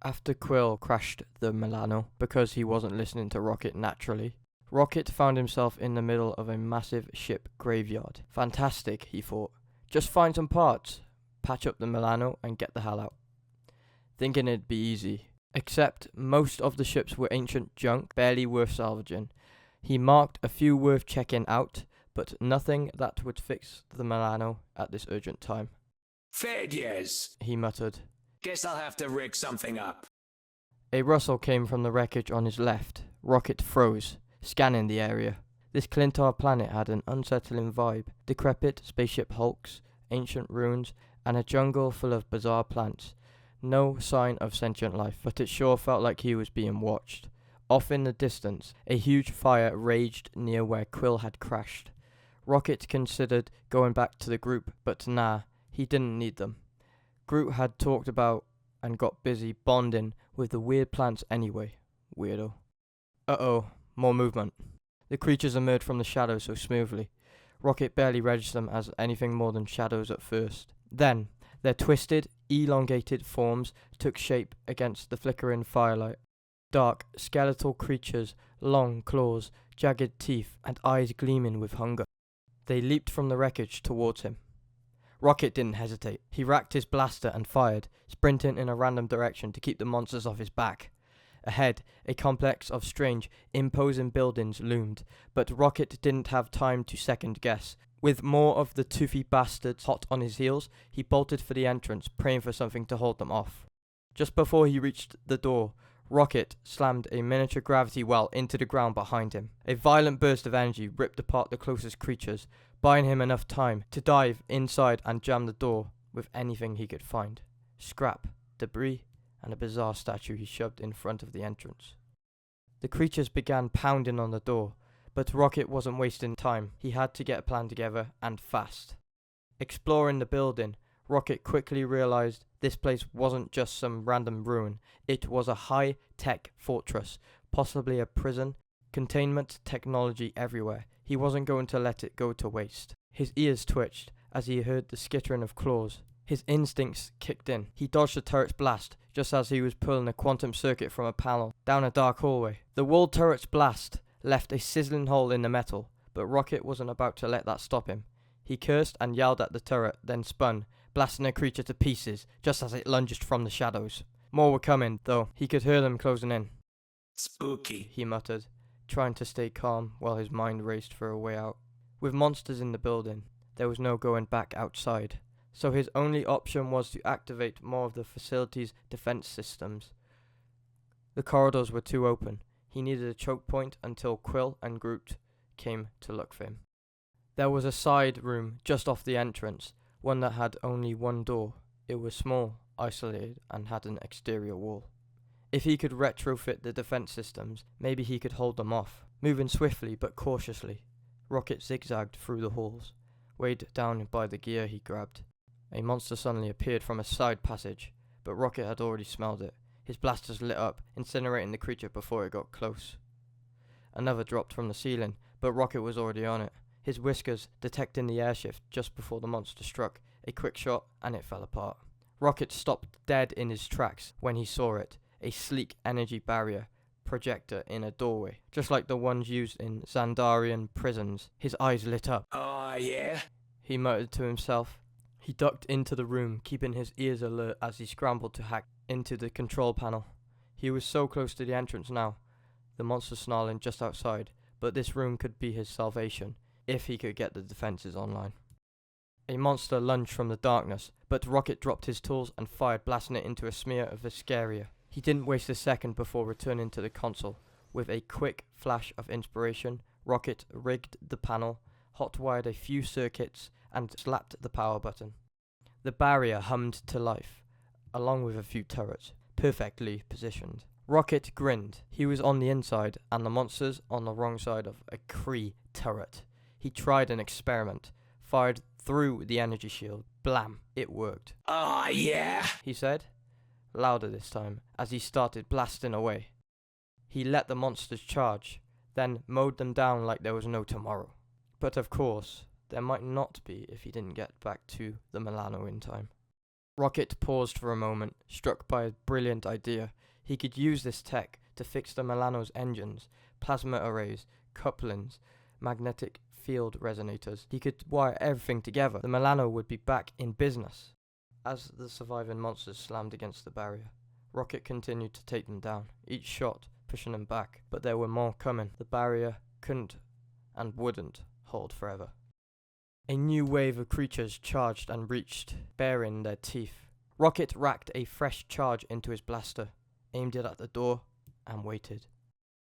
After Quill crashed the Milano because he wasn't listening to Rocket naturally, Rocket found himself in the middle of a massive ship graveyard. Fantastic, he thought. Just find some parts, patch up the Milano, and get the hell out. Thinking it'd be easy. Except most of the ships were ancient junk, barely worth salvaging. He marked a few worth checking out, but nothing that would fix the Milano at this urgent time. Failures, he muttered. Guess I'll have to rig something up. A rustle came from the wreckage on his left. Rocket froze, scanning the area. This Klyntar planet had an unsettling vibe. Decrepit spaceship hulks, ancient ruins, and a jungle full of bizarre plants. No sign of sentient life, but it sure felt like he was being watched. Off in the distance, a huge fire raged near where Quill had crashed. Rocket considered going back to the group, but nah, he didn't need them. Groot had talked about and got busy bonding with the weird plants anyway. Weirdo. Uh-oh, more movement. The creatures emerged from the shadows so smoothly. Rocket barely registered them as anything more than shadows at first. Then, their twisted, elongated forms took shape against the flickering firelight. Dark, skeletal creatures, long claws, jagged teeth, and eyes gleaming with hunger. They leaped from the wreckage towards him. Rocket didn't hesitate. He racked his blaster and fired, sprinting in a random direction to keep the monsters off his back. Ahead, a complex of strange, imposing buildings loomed, but Rocket didn't have time to second guess. With more of the toothy bastards hot on his heels, he bolted for the entrance, praying for something to hold them off. Just before he reached the door, Rocket slammed a miniature gravity well into the ground behind him. A violent burst of energy ripped apart the closest creatures, buying him enough time to dive inside and jam the door with anything he could find. Scrap, debris, and a bizarre statue he shoved in front of the entrance. The creatures began pounding on the door, but Rocket wasn't wasting time. He had to get a plan together, and fast. Exploring the building, Rocket quickly realized this place wasn't just some random ruin. It was a high-tech fortress, possibly a prison, containment technology everywhere. He wasn't going to let it go to waste. His ears twitched as he heard the skittering of claws. His instincts kicked in. He dodged the turret's blast just as he was pulling a quantum circuit from a panel down a dark hallway. The wall turret's blast left a sizzling hole in the metal, but Rocket wasn't about to let that stop him. He cursed and yelled at the turret, then spun, blasting the creature to pieces just as it lunged from the shadows. More were coming, though. He could hear them closing in. Spooky, he muttered, trying to stay calm while his mind raced for a way out. With monsters in the building, there was no going back outside, so his only option was to activate more of the facility's defense systems. The corridors were too open. He needed a choke point until Quill and Groot came to look for him. There was a side room just off the entrance, one that had only one door. It was small, isolated, and had an exterior wall. If he could retrofit the defense systems, maybe he could hold them off. Moving swiftly but cautiously, Rocket zigzagged through the halls, weighed down by the gear he grabbed. A monster suddenly appeared from a side passage, but Rocket had already smelled it. His blasters lit up, incinerating the creature before it got close. Another dropped from the ceiling, but Rocket was already on it, his whiskers detecting the airshift just before the monster struck. A quick shot, and it fell apart. Rocket stopped dead in his tracks when he saw it, a sleek energy barrier projector in a doorway, just like the ones used in Xandarian prisons. His eyes lit up. Oh, yeah? He muttered to himself. He ducked into the room, keeping his ears alert as he scrambled to hack into the control panel. He was so close to the entrance now, the monster snarling just outside, but this room could be his salvation, if he could get the defenses online. A monster lunged from the darkness, but Rocket dropped his tools and fired, blasting it into a smear of Viscaria. He didn't waste a second before returning to the console. With a quick flash of inspiration, Rocket rigged the panel, hot-wired a few circuits, and slapped the power button. The barrier hummed to life, along with a few turrets, perfectly positioned. Rocket grinned. He was on the inside, and the monsters on the wrong side of a Kree turret. He tried an experiment, fired through the energy shield. Blam! It worked. Oh, yeah? He said, louder this time, as he started blasting away. He let the monsters charge, then mowed them down like there was no tomorrow. But of course, there might not be if he didn't get back to the Milano in time. Rocket paused for a moment, struck by a brilliant idea. He could use this tech to fix the Milano's engines, plasma arrays, couplings, magnetic field resonators. He could wire everything together. The Milano would be back in business. As the surviving monsters slammed against the barrier, Rocket continued to take them down, each shot pushing them back, but there were more coming. The barrier couldn't and wouldn't hold forever. A new wave of creatures charged and reached, baring their teeth. Rocket racked a fresh charge into his blaster, aimed it at the door, and waited.